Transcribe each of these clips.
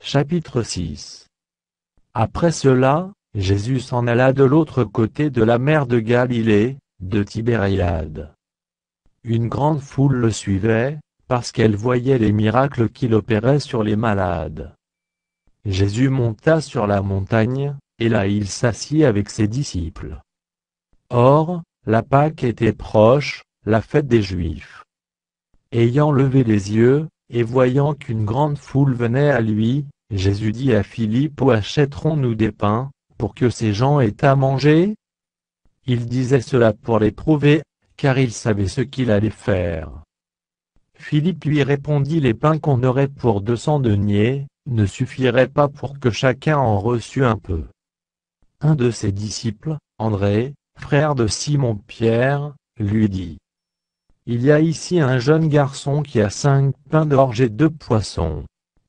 Chapitre 6. Après cela, Jésus s'en alla de l'autre côté de la mer de Galilée, de Tibériade. Une grande foule le suivait, parce qu'elle voyait les miracles qu'il opérait sur les malades. Jésus monta sur la montagne, et là il s'assit avec ses disciples. Or, la Pâque était proche, la fête des Juifs. Ayant levé les yeux, et voyant qu'une grande foule venait à lui, Jésus dit à Philippe: Où achèterons-nous des pains, pour que ces gens aient à manger? Il disait cela pour l'éprouver, car il savait ce qu'il allait faire. Philippe lui répondit: Les pains qu'on aurait pour 200 deniers, ne suffiraient pas pour que chacun en reçût un peu. Un de ses disciples, André, frère de Simon-Pierre, lui dit: Il y a ici un jeune garçon qui a 5 pains d'orge et 2 poissons.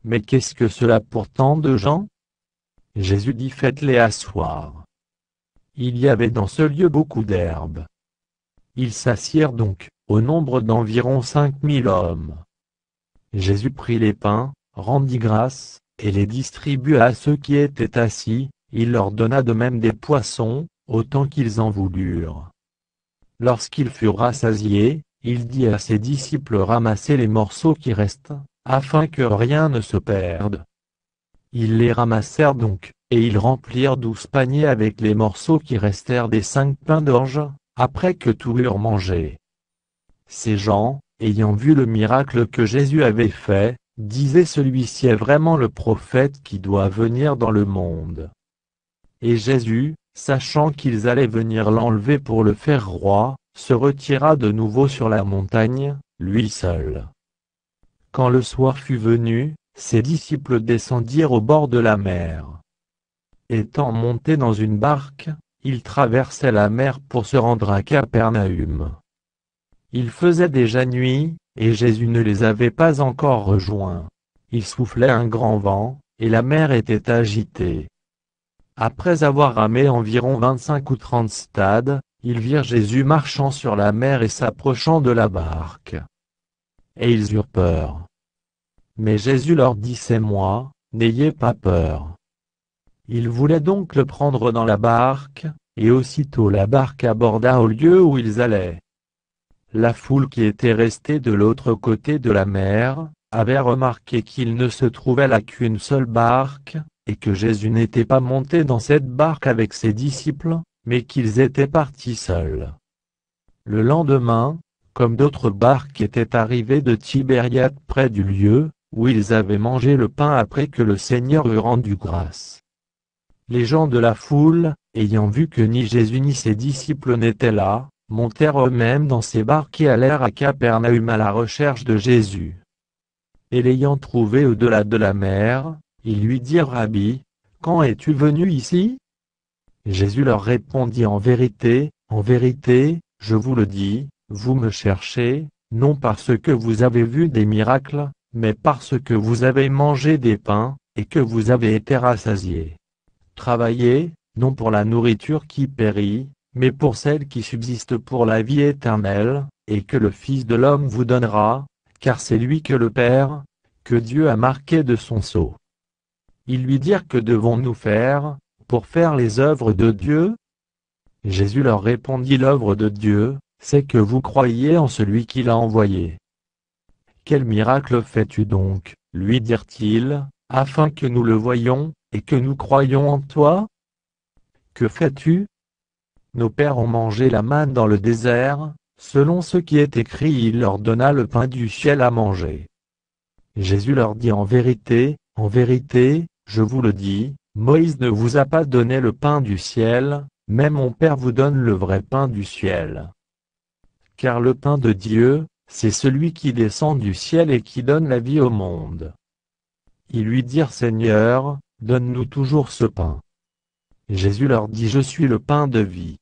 Mais qu'est-ce que cela pour tant de gens? Jésus dit: Faites-les asseoir. Il y avait dans ce lieu beaucoup d'herbes. Ils s'assirent donc, au nombre d'environ 5000 hommes. Jésus prit les pains, rendit grâce, et les distribua à ceux qui étaient assis. Il leur donna de même des poissons, autant qu'ils en voulurent. Lorsqu'ils furent rassasiés, il dit à ses disciples: Ramassez les morceaux qui restent, afin que rien ne se perde. Ils les ramassèrent donc, et ils remplirent 12 paniers avec les morceaux qui restèrent des 5 pains d'orge, après que tous eurent mangé. Ces gens, ayant vu le miracle que Jésus avait fait, disaient: Celui-ci est vraiment le prophète qui doit venir dans le monde. Et Jésus, sachant qu'ils allaient venir l'enlever pour le faire roi, se retira de nouveau sur la montagne, lui seul. Quand le soir fut venu, ses disciples descendirent au bord de la mer. Étant montés dans une barque, ils traversaient la mer pour se rendre à Capernaüm. Il faisait déjà nuit, et Jésus ne les avait pas encore rejoints. Il soufflait un grand vent, et la mer était agitée. Après avoir ramé environ 25 ou 30 stades, ils virent Jésus marchant sur la mer et s'approchant de la barque. Et ils eurent peur. Mais Jésus leur dit: C'est moi, n'ayez pas peur. Ils voulaient donc le prendre dans la barque, et aussitôt la barque aborda au lieu où ils allaient. La foule qui était restée de l'autre côté de la mer, avait remarqué qu'il ne se trouvait là qu'une seule barque, et que Jésus n'était pas monté dans cette barque avec ses disciples, mais qu'ils étaient partis seuls. Le lendemain, comme d'autres barques étaient arrivées de Tibériade près du lieu où ils avaient mangé le pain après que le Seigneur eut rendu grâce, les gens de la foule, ayant vu que ni Jésus ni ses disciples n'étaient là, montèrent eux-mêmes dans ces barques et allèrent à Capernaüm à la recherche de Jésus. Et l'ayant trouvé au-delà de la mer, ils lui dirent: Rabbi, quand es-tu venu ici? Jésus leur répondit: En vérité, je vous le dis, vous me cherchez, non parce que vous avez vu des miracles, mais parce que vous avez mangé des pains, et que vous avez été rassasiés. Travaillez, non pour la nourriture qui périt, mais pour celle qui subsiste pour la vie éternelle, et que le Fils de l'homme vous donnera, car c'est lui que le Père, que Dieu a marqué de son sceau. Ils lui dirent: Que devons-nous faire, pour faire les œuvres de Dieu? Jésus leur répondit: L'œuvre de Dieu, c'est que vous croyiez en celui qui l'a envoyé. Quel miracle fais-tu donc, lui dirent-ils, afin que nous le voyions, et que nous croyions en toi? Que fais-tu? Nos pères ont mangé la manne dans le désert, selon ce qui est écrit: Il leur donna le pain du ciel à manger. Jésus leur dit: En vérité, je vous le dis, Moïse ne vous a pas donné le pain du ciel, mais mon Père vous donne le vrai pain du ciel. Car le pain de Dieu, c'est celui qui descend du ciel et qui donne la vie au monde. Ils lui dirent: Seigneur, donne-nous toujours ce pain. Jésus leur dit: Je suis le pain de vie.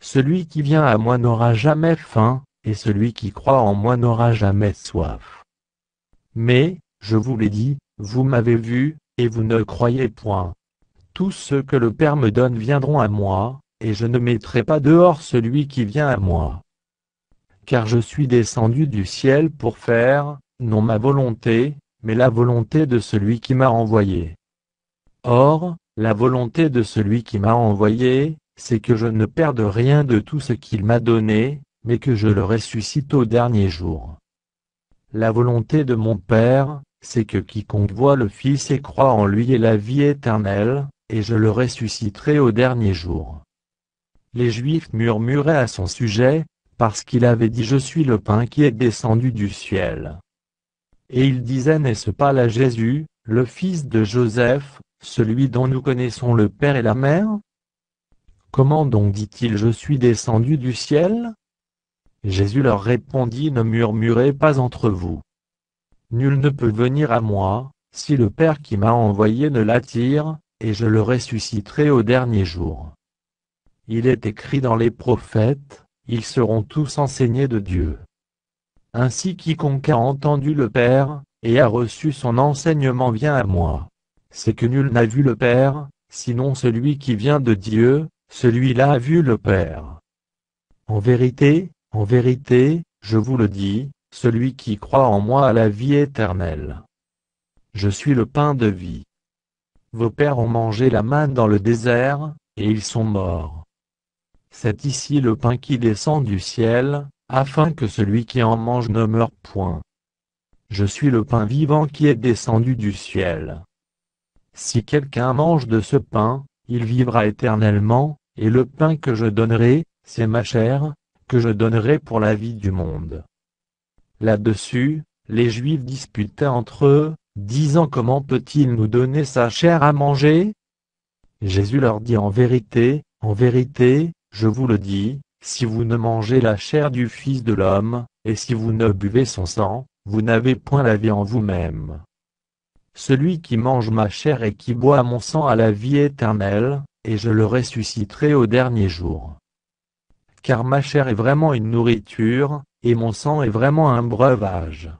Celui qui vient à moi n'aura jamais faim, et celui qui croit en moi n'aura jamais soif. Mais, je vous l'ai dit, vous m'avez vu, et vous ne croyez point. Tous ceux que le Père me donne viendront à moi, et je ne mettrai pas dehors celui qui vient à moi. Car je suis descendu du ciel pour faire, non ma volonté, mais la volonté de celui qui m'a envoyé. Or, la volonté de celui qui m'a envoyé, c'est que je ne perde rien de tout ce qu'il m'a donné, mais que je le ressuscite au dernier jour. La volonté de mon Père, c'est que quiconque voit le Fils et croit en lui ait la vie éternelle, et je le ressusciterai au dernier jour. Les Juifs murmuraient à son sujet, parce qu'il avait dit « Je suis le pain qui est descendu du ciel ». Et ils disaient « N'est-ce pas là Jésus, le fils de Joseph, celui dont nous connaissons le Père et la Mère? Comment donc dit-il « Je suis descendu du ciel » Jésus leur répondit « Ne murmurez pas entre vous. Nul ne peut venir à moi, si le Père qui m'a envoyé ne l'attire, et je le ressusciterai au dernier jour. Il est écrit dans les prophètes, ils seront tous enseignés de Dieu. Ainsi quiconque a entendu le Père, et a reçu son enseignement vient à moi. C'est que nul n'a vu le Père, sinon celui qui vient de Dieu, celui-là a vu le Père. En vérité, je vous le dis, celui qui croit en moi a la vie éternelle. Je suis le pain de vie. Vos pères ont mangé la manne dans le désert, et ils sont morts. C'est ici le pain qui descend du ciel, afin que celui qui en mange ne meure point. Je suis le pain vivant qui est descendu du ciel. Si quelqu'un mange de ce pain, il vivra éternellement, et le pain que je donnerai, c'est ma chair, que je donnerai pour la vie du monde. Là-dessus, les Juifs disputaient entre eux, disant comment peut-il nous donner sa chair à manger? Jésus leur dit en vérité, je vous le dis, si vous ne mangez la chair du Fils de l'homme, et si vous ne buvez son sang, vous n'avez point la vie en vous-même. Celui qui mange ma chair et qui boit mon sang a la vie éternelle, et je le ressusciterai au dernier jour. Car ma chair est vraiment une nourriture, et mon sang est vraiment un breuvage.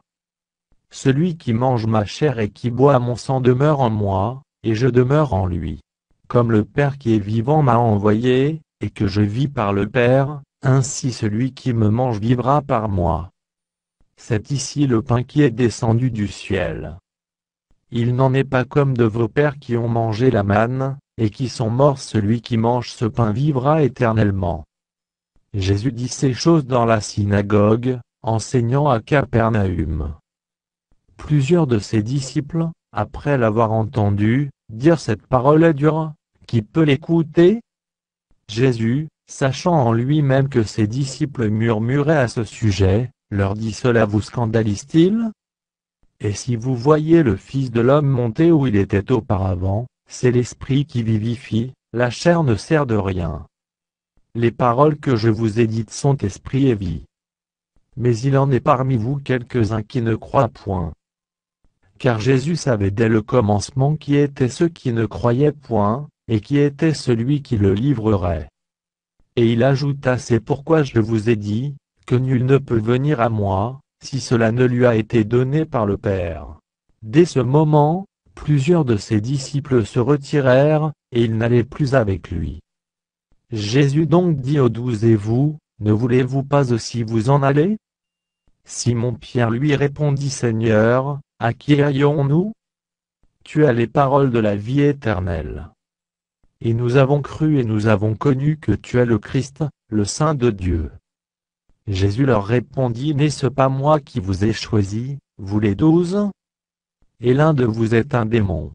Celui qui mange ma chair et qui boit mon sang demeure en moi, et je demeure en lui. Comme le Père qui est vivant m'a envoyé, et que je vis par le Père, ainsi celui qui me mange vivra par moi. C'est ici le pain qui est descendu du ciel. Il n'en est pas comme de vos pères qui ont mangé la manne, et qui sont morts. Celui qui mange ce pain vivra éternellement. Jésus dit ces choses dans la synagogue, enseignant à Capernaüm. Plusieurs de ses disciples, après l'avoir entendu, dirent cette parole est dure, qui peut l'écouter? Jésus, sachant en lui-même que ses disciples murmuraient à ce sujet, leur dit cela vous scandalise-t-il? Et si vous voyez le Fils de l'homme monter où il était auparavant, c'est l'Esprit qui vivifie, la chair ne sert de rien. Les paroles que je vous ai dites sont esprit et vie. Mais il en est parmi vous quelques-uns qui ne croient point. Car Jésus savait dès le commencement qui étaient ceux qui ne croyaient point, et qui était celui qui le livrerait. Et il ajouta c'est pourquoi je vous ai dit, que nul ne peut venir à moi, si cela ne lui a été donné par le Père. Dès ce moment, plusieurs de ses disciples se retirèrent, et ils n'allaient plus avec lui. Jésus donc dit aux 12 et vous, ne voulez-vous pas aussi vous en aller? Simon-Pierre lui répondit Seigneur, à qui irions-nous? Tu as les paroles de la vie éternelle. Et nous avons cru et nous avons connu que tu es le Christ, le Saint de Dieu. Jésus leur répondit N'est-ce pas moi qui vous ai choisi, vous les 12? Et l'un de vous est un démon.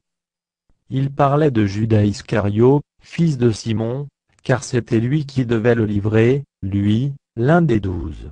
Il parlait de Judas Iscariote, fils de Simon, car c'était lui qui devait le livrer, lui, l'un des 12.